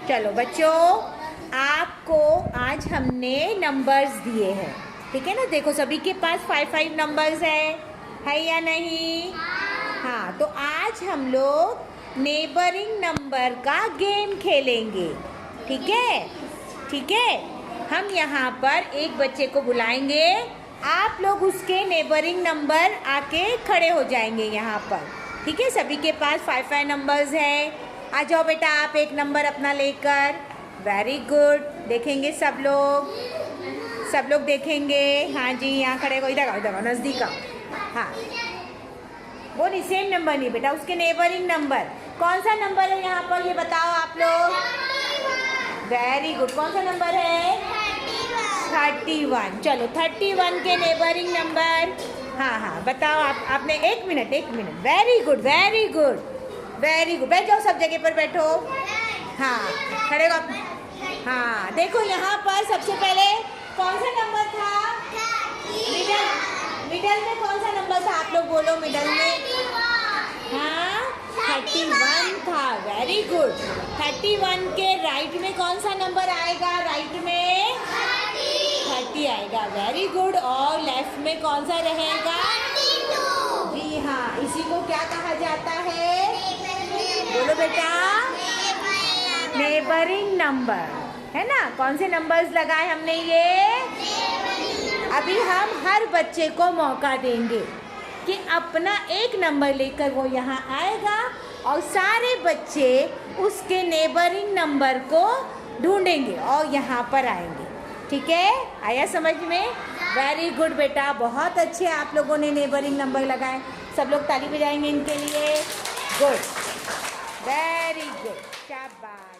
चलो बच्चों, आपको आज हमने नंबर्स दिए हैं, ठीक है ना। देखो सभी के पास 5 नंबर्स है या नहीं? हाँ, तो आज हम लोग नेबरिंग नंबर का गेम खेलेंगे, ठीक है। ठीक है, हम यहाँ पर एक बच्चे को बुलाएंगे, आप लोग उसके नेबरिंग नंबर आके खड़े हो जाएंगे यहाँ पर, ठीक है। सभी के पास 5 नंबर्स हैं। आ जाओ बेटा, आप एक नंबर अपना लेकर। वेरी गुड, देखेंगे सब लोग देखेंगे। हाँ जी, यहाँ खड़े हो, इधर आओ, नज़दीक आओ। हाँ, वो नहीं, सेम नंबर नहीं बेटा, उसके नेबरिंग नंबर। कौन सा नंबर है यहाँ पर, ये बताओ आप लोग। वेरी गुड, कौन सा नंबर है? 31। चलो 31 के नेबरिंग नंबर। हाँ, बताओ आपने। एक मिनट। वेरी गुड, बैठ जाओ, सब जगह पर बैठो। हाँ, खड़े हो। हाँ, देखो यहाँ पर सबसे पहले कौन सा नंबर था? मिडल में कौन सा नंबर था? आप लोग बोलो, मिडल में। हाँ, 31 था। Very good. 31 के राइट में कौन सा नंबर आएगा? राइट में 30 आएगा। Very good. और लेफ्ट में कौन सा रहेगा? जी हाँ, इसी को क्या कहा जाता है? बोलो बेटा। नेबरिंग नंबर, है ना। कौन से नंबर्स लगाए हमने ये? अभी हम हर बच्चे को मौका देंगे कि अपना एक नंबर लेकर वो यहाँ आएगा और सारे बच्चे उसके नेबरिंग नंबर को ढूंढेंगे और यहाँ पर आएंगे, ठीक है। आया समझ में? वेरी गुड बेटा, बहुत अच्छे आप लोगों ने नेबरिंग नंबर लगाए। सब लोग ताली बजाएंगे इनके लिए। गुड, वेरी गुड, शाबाश।